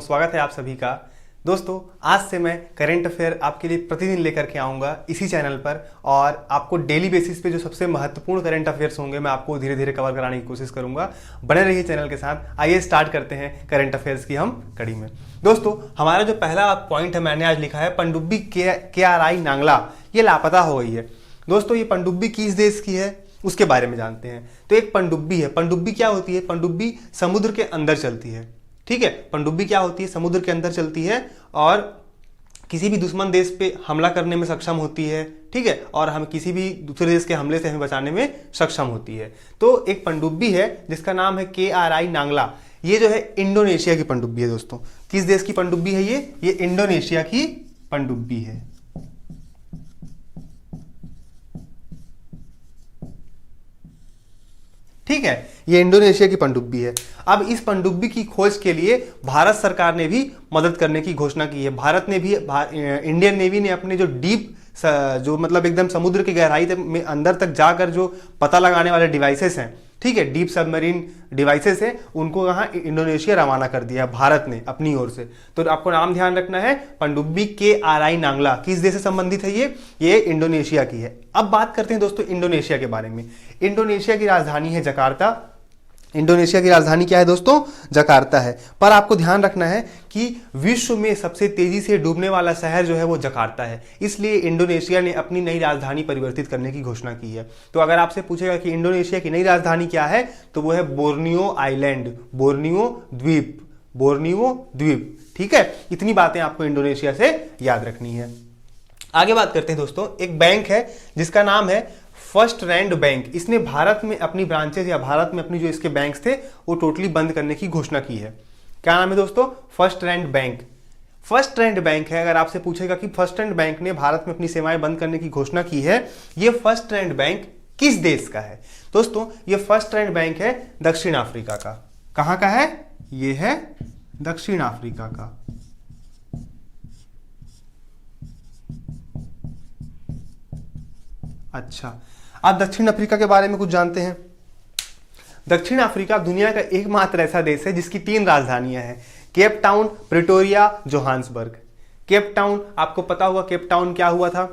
स्वागत है आप सभी का। दोस्तों, आज से मैं करंट अफेयर आपके लिए प्रतिदिन लेकर के आऊँगा इसी चैनल पर, और आपको डेली बेसिस पे जो सबसे महत्वपूर्ण करंट अफेयर्स होंगे मैं आपको धीरे धीरे कवर कराने की कोशिश करूंगा। बने रहिए चैनल के साथ। आइए स्टार्ट करते हैं करंट अफेयर्स की हम कड़ी में। दोस्तों, हमारा जो पहला पॉइंट है मैंने आज लिखा है पनडुब्बी KRI नांगला ये लापता हो गई है। दोस्तों, ये पनडुब्बी किस देश की है उसके बारे में जानते हैं। तो एक पनडुब्बी है। पनडुब्बी क्या होती है? पनडुब्बी समुद्र के अंदर चलती है। ठीक है, पनडुब्बी क्या होती है? समुद्र के अंदर चलती है और किसी भी दुश्मन देश पे हमला करने में सक्षम होती है। ठीक है, और हम किसी भी दूसरे देश के हमले से हमें बचाने में सक्षम होती है। तो एक पनडुब्बी है जिसका नाम है KRI नांगला। ये जो है इंडोनेशिया की पनडुब्बी है। दोस्तों, किस देश की पनडुब्बी है ये इंडोनेशिया की पनडुब्बी है। ठीक है, ये इंडोनेशिया की पनडुब्बी है। अब इस पनडुब्बी की खोज के लिए भारत सरकार ने भी मदद करने की घोषणा की है। भारत ने भी इंडियन नेवी ने अपने जो डीप जो मतलब एकदम समुद्र की गहराई में अंदर तक जाकर जो पता लगाने वाले डिवाइसेस हैं, ठीक है, डीप सबमरीन डिवाइसेस हैं, उनको यहाँ इंडोनेशिया रवाना कर दिया भारत ने अपनी ओर से। तो आपको नाम ध्यान रखना है, पनडुब्बी KRI नांगला किस देश से संबंधित है? ये इंडोनेशिया की है। अब बात करते हैं दोस्तों इंडोनेशिया के बारे में। इंडोनेशिया की राजधानी है जकार्ता। इंडोनेशिया की राजधानी क्या है दोस्तों? जकार्ता है। पर आपको ध्यान रखना है कि विश्व में सबसे तेजी से डूबने वाला शहर जो है वो जकार्ता है। इसलिए इंडोनेशिया ने अपनी नई राजधानी परिवर्तित करने की घोषणा की है। तो अगर आपसे पूछेगा कि इंडोनेशिया की नई राजधानी क्या है, तो वो है बोर्नियो आइलैंड, बोर्नियो द्वीप। ठीक है, इतनी बातें आपको इंडोनेशिया से याद रखनी है। आगे बात करते हैं दोस्तों, एक बैंक है जिसका नाम है फर्स्ट रैंड बैंक। इसने भारत में अपनी ब्रांचेस या भारत में अपनी जो इसके बैंक्स थे वो टोटली बंद करने की घोषणा की है। क्या नाम है दोस्तों? FirstRand Bank. FirstRand Bank है। अगर आपसे पूछेगा कि फर्स्ट रैंड बैंक ने भारत में अपनी सेवाएं बंद करने की घोषणा की है, ये फर्स्ट रैंड बैंक किस देश का है? दोस्तों, ये फर्स्ट रैंड बैंक है दक्षिण अफ्रीका का। कहां का है? ये है दक्षिण अफ्रीका का। अच्छा, आप दक्षिण अफ्रीका के बारे में कुछ जानते हैं? दक्षिण अफ्रीका दुनिया का एकमात्र ऐसा देश है जिसकी 3 राजधानियां हैं, Cape Town, Pretoria, Johannesburg. Cape Town, आपको पता होगा केप टाउन क्या हुआ था।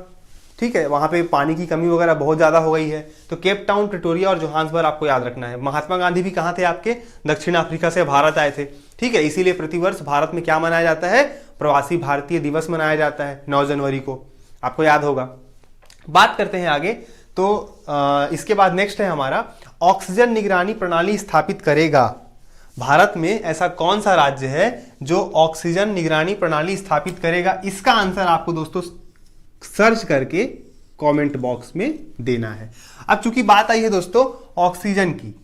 ठीक है, वहां पे पानी की कमी वगैरह बहुत ज्यादा हो गई है। तो केप टाउन, प्रिटोरिया और जोहान्सबर्ग आपको याद रखना है। महात्मा गांधी भी कहां थे आपके? दक्षिण अफ्रीका से भारत आए थे। ठीक है, इसीलिए प्रतिवर्ष भारत में क्या मनाया जाता है? प्रवासी भारतीय दिवस मनाया जाता है 9 जनवरी को। आपको याद होगा। बात करते हैं आगे। तो इसके बाद नेक्स्ट है हमारा ऑक्सीजन निगरानी प्रणाली स्थापित करेगा। भारत में ऐसा कौन सा राज्य है जो ऑक्सीजन निगरानी प्रणाली स्थापित करेगा? इसका आंसर आपको दोस्तों सर्च करके कमेंट बॉक्स में देना है। अब चूंकि बात आई है दोस्तों ऑक्सीजन की,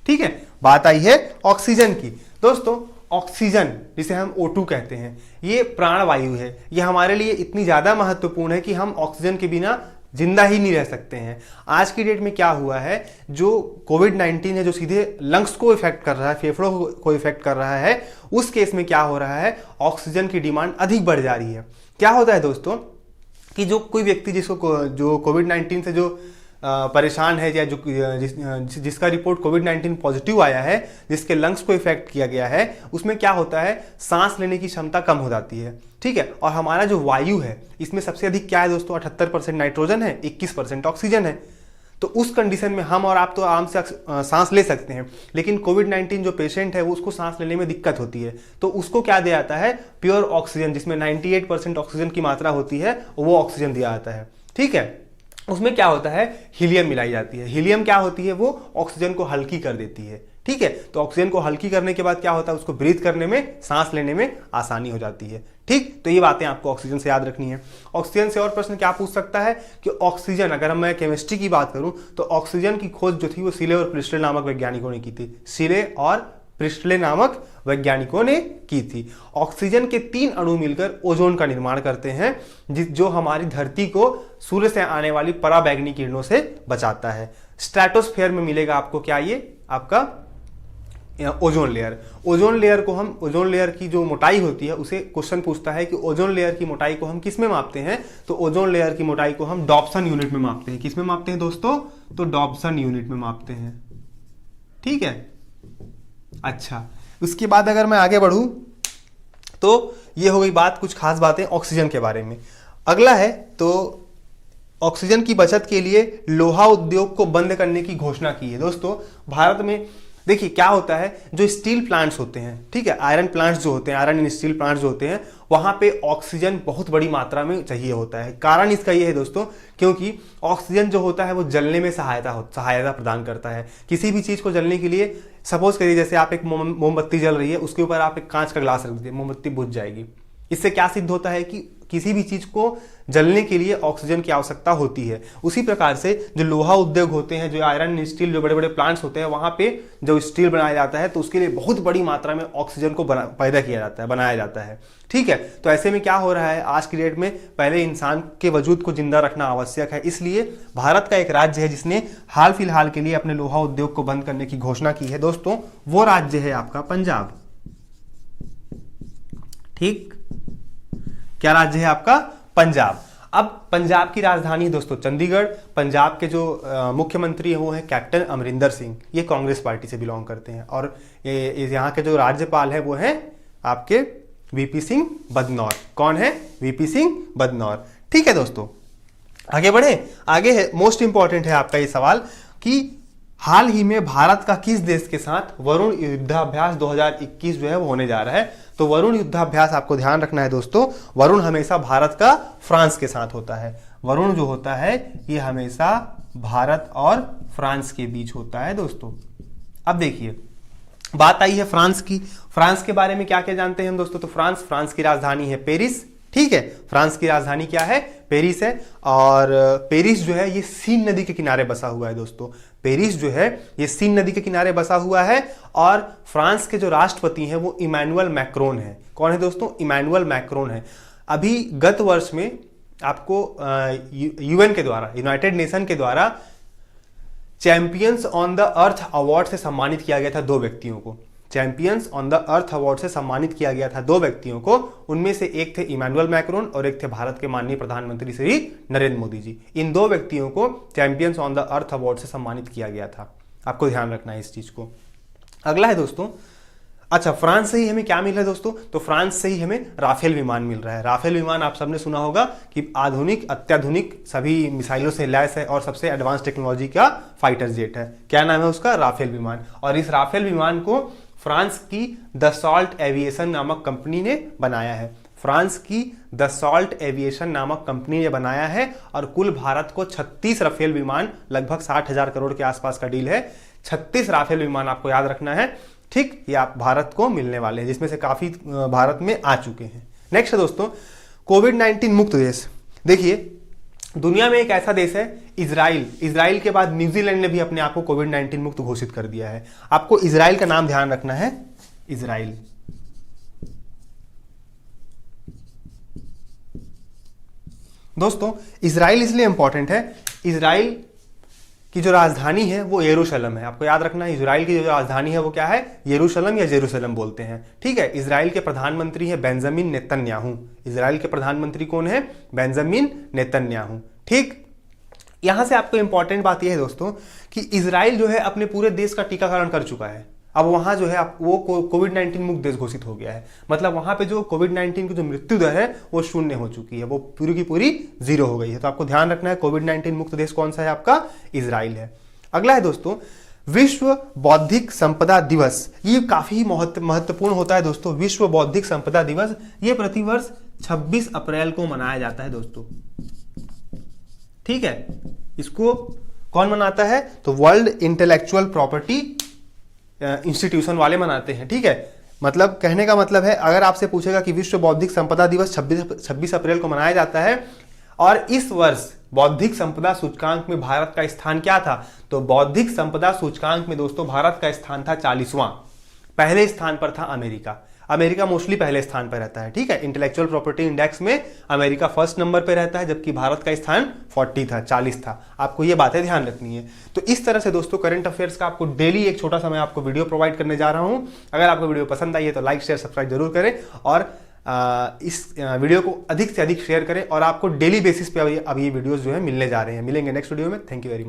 ठीक है, बात आई है ऑक्सीजन की। दोस्तों, ऑक्सीजन जिसे हम O2 कहते हैं, ये प्राणवायु है। ये हमारे लिए इतनी ज्यादा महत्वपूर्ण है कि हम ऑक्सीजन के बिना जिंदा ही नहीं रह सकते हैं। आज की डेट में क्या हुआ है, जो कोविड-19 है जो सीधे लंग्स को इफेक्ट कर रहा है, फेफड़ों को इफेक्ट कर रहा है, उस केस में क्या हो रहा है, ऑक्सीजन की डिमांड अधिक बढ़ जा रही है। क्या होता है दोस्तों कि जो कोई व्यक्ति जो कोविड-19 से जो परेशान है या जिसका रिपोर्ट कोविड-19 पॉजिटिव आया है, जिसके लंग्स को इफेक्ट किया गया है, उसमें क्या होता है, सांस लेने की क्षमता कम हो जाती है। ठीक है, और हमारा जो वायु है इसमें सबसे अधिक क्या है दोस्तों? 78% नाइट्रोजन है, 21% ऑक्सीजन है। तो उस कंडीशन में हम और आप तो आराम से सांस ले सकते हैं, लेकिन कोविड-19 जो पेशेंट है वो उसको सांस लेने में दिक्कत होती है। तो उसको क्या दिया जाता है? प्योर ऑक्सीजन, जिसमें 98% ऑक्सीजन की मात्रा होती है, वो ऑक्सीजन दिया जाता है। ठीक है, उसमें क्या होता है, हीलियम मिलाई जाती है। हीलियम क्या होती है? वो ऑक्सीजन को हल्की कर देती है। ठीक है, तो ऑक्सीजन को हल्की करने के बाद क्या होता है, उसको ब्रीथ करने में, सांस लेने में आसानी हो जाती है। ठीक, तो ये बातें आपको ऑक्सीजन से याद रखनी है। ऑक्सीजन से और प्रश्न क्या पूछ सकता है कि ऑक्सीजन, अगर मैं केमिस्ट्री की बात करूं तो ऑक्सीजन की खोज जो थी वो सीले और प्रिस्टले नामक वैज्ञानिकों ने की थी। सीले और प्रिस्टले नामक वैज्ञानिकों ने की थी। ऑक्सीजन के 3 अणु मिलकर ओजोन का निर्माण करते हैं, जो हमारी धरती को सूर्य से आने वाली पराबैंगनी किरणों से बचाता है। स्ट्रेटोस्फेयर में मिलेगा आपको क्या? ये आपका ओजोन लेयर। ओजोन लेयर की जो मोटाई होती है, उसे क्वेश्चन पूछता है कि ओजोन लेयर की मोटाई को हम किस में मापते हैं? तो ओजोन लेयर की मोटाई को हम डॉप्सन यूनिट में मापते हैं। किस में मापते हैं दोस्तों? तो डॉप्सन यूनिट में मापते हैं। ठीक है, अच्छा उसके बाद अगर मैं आगे बढ़ूं तो ये हो गई बात कुछ खास बातें ऑक्सीजन के बारे में। अगला है तो ऑक्सीजन की बचत के लिए लोहा उद्योग को बंद करने की घोषणा की है। दोस्तों भारत में देखिए क्या होता है, जो स्टील प्लांट्स होते हैं, ठीक है, आयरन प्लांट्स जो होते हैं, आयरन एंड स्टील प्लांट्स जो होते हैं, वहां पे ऑक्सीजन बहुत बड़ी मात्रा में चाहिए होता है। कारण इसका ये है दोस्तों, क्योंकि ऑक्सीजन जो होता है वो जलने में सहायता प्रदान करता है। किसी भी चीज को जलने के लिए, सपोज करिए जैसे आप एक मोमबत्ती जल रही है, उसके ऊपर आप एक कांच का ग्लास रख दीजिए, मोमबत्ती बुझ जाएगी। इससे क्या सिद्ध होता है कि किसी भी चीज को जलने के लिए ऑक्सीजन की आवश्यकता होती है। उसी प्रकार से जो लोहा उद्योग होते हैं, जो आयरन स्टील, जो बड़े बड़े प्लांट्स होते हैं, वहां पे जो स्टील बनाया जाता है तो उसके लिए बहुत बड़ी मात्रा में ऑक्सीजन को पैदा किया जाता है, बनाया जाता है। ठीक है, तो ऐसे में क्या हो रहा है, आज की डेट में पहले इंसान के वजूद को जिंदा रखना आवश्यक है। इसलिए भारत का एक राज्य है जिसने हाल फिलहाल के लिए अपने लोहा उद्योग को बंद करने की घोषणा की है दोस्तों, वो राज्य है आपका पंजाब। ठीक, क्या राज्य है आपका? पंजाब। अब पंजाब की राजधानी है दोस्तों चंडीगढ़। पंजाब के जो मुख्यमंत्री है वो है कैप्टन अमरिंदर सिंह, ये कांग्रेस पार्टी से बिलोंग करते हैं। और यहाँ के जो राज्यपाल है वो है आपके वीपी सिंह बदनौर। कौन है? वीपी सिंह बदनौर। ठीक है दोस्तों, आगे बढ़े। आगे है, मोस्ट इंपॉर्टेंट है आपका ये सवाल कि हाल ही में भारत का किस देश के साथ वरुण युद्धाभ्यास 2021 जो है वो होने जा रहा है। तो वरुण युद्धाभ्यास आपको ध्यान रखना है दोस्तों, वरुण हमेशा भारत का फ्रांस के साथ होता है। वरुण जो होता है ये हमेशा भारत और फ्रांस के बीच होता है दोस्तों। अब देखिए बात आई है फ्रांस की। फ्रांस के बारे में क्या क्या जानते हैं हम दोस्तों? तो फ्रांस की राजधानी है पेरिस। ठीक है, फ्रांस की राजधानी क्या है? पेरिस है। और पेरिस जो है ये सीन नदी के किनारे बसा हुआ है दोस्तों। पेरिस जो है ये सीन नदी के किनारे बसा हुआ है। और फ्रांस के जो राष्ट्रपति हैं वो इमैनुअल मैक्रोन है। कौन है दोस्तों? इमैनुअल मैक्रोन है। अभी गत वर्ष में आपको यूएन के द्वारा, यूनाइटेड नेशन के द्वारा champions on the earth award से सम्मानित किया गया था दो व्यक्तियों को। Champions on the earth award से सम्मानित किया गया था दो व्यक्तियों को। उनमें से एक थे इमैनुअल मैक्रोन और एक थे भारत के माननीय प्रधानमंत्री श्री नरेंद्र मोदी जी। इन दो व्यक्तियों को champions on the earth award से सम्मानित किया गया था। आपको ध्यान रखना है इस चीज को। अगला है दोस्तों, अच्छा फ्रांस से ही हमें क्या मिल रहा है दोस्तों? तो फ्रांस से ही हमें राफेल विमान मिल रहा है। राफेल विमान आप सबने सुना होगा कि आधुनिक, अत्याधुनिक सभी मिसाइलों से लैस है और सबसे एडवांस टेक्नोलॉजी का फाइटर जेट है। क्या नाम है उसका? राफेल विमान। और इस राफेल विमान को फ्रांस की दसॉल्ट एविएशन नामक कंपनी ने बनाया है। फ्रांस की दसॉल्ट एविएशन नामक कंपनी ने बनाया है। और कुल भारत को 36 राफेल विमान, लगभग 60,000 करोड़ के आसपास का डील है। 36 राफेल विमान आपको याद रखना है। ठीक, ये आप भारत को मिलने वाले हैं, जिसमें से काफी भारत में आ चुके हैं। नेक्स्ट है दोस्तों कोविड-19 मुक्त देश। देखिए दुनिया में एक ऐसा देश है इजराइल। इजराइल के बाद न्यूजीलैंड ने भी अपने आप को कोविड-19 मुक्त घोषित कर दिया है। आपको इजराइल का नाम ध्यान रखना है, इजराइल। दोस्तों इजराइल इसलिए इंपॉर्टेंट है, इजराइल की जो राजधानी है वो यरूशलेम है। आपको याद रखना है इजराइल की जो राजधानी है वो क्या है? यरूशलेम या जेरूशलेम बोलते हैं। ठीक है, इजराइल के प्रधानमंत्री है बेंजामिन नेतन्याहू। इजराइल के प्रधानमंत्री कौन है? Benjamin Netanyahu. ठीक, यहां से आपको इंपॉर्टेंट बात यह है दोस्तों कि इजराइल जो है अपने पूरे देश का टीकाकरण कर चुका है। अब वहां जो है वो कोविड-19 मुक्त देश घोषित हो गया है। मतलब वहां पे जो कोविड-19 की जो मृत्यु दर है वो 0 हो चुकी है, वो पूरी की पूरी 0 हो गई है। तो आपको ध्यान रखना है कोविड-19 मुक्त देश कौन सा है? आपका इजराइल है। अगला है दोस्तों विश्व बौद्धिक संपदा दिवस। ये काफी महत्वपूर्ण होता है दोस्तों। विश्व बौद्धिक संपदा दिवस ये प्रतिवर्ष 26 अप्रैल को मनाया जाता है दोस्तों। ठीक है, इसको कौन मनाता है? तो वर्ल्ड इंटेलेक्चुअल प्रॉपर्टी इंस्टीट्यूशन वाले मनाते हैं। ठीक है, मतलब कहने का मतलब है, अगर आपसे पूछेगा कि विश्व बौद्धिक संपदा दिवस 26 अप्रैल को मनाया जाता है और इस वर्ष बौद्धिक संपदा सूचकांक में भारत का स्थान क्या था? तो बौद्धिक संपदा सूचकांक में दोस्तों भारत का स्थान था 40वां। पहले स्थान पर था अमेरिका। अमेरिका मोस्टली पहले स्थान पर रहता है। ठीक है, इंटेलेक्चुअल प्रॉपर्टी इंडेक्स में अमेरिका फर्स्ट नंबर पे रहता है, जबकि भारत का स्थान 40 था। आपको ये बातें ध्यान रखनी है। तो इस तरह से दोस्तों करंट अफेयर्स का आपको डेली एक छोटा सा मैं आपको वीडियो प्रोवाइड करने जा रहा हूं। अगर आपको वीडियो पसंद आई है तो लाइक शेयर सब्सक्राइब जरूर करें और इस वीडियो को अधिक से अधिक शेयर करें। और आपको डेली बेसिस पे अब ये वीडियोस जो है मिलने जा रहे हैं। मिलेंगे नेक्स्ट वीडियो में। Thank you very much.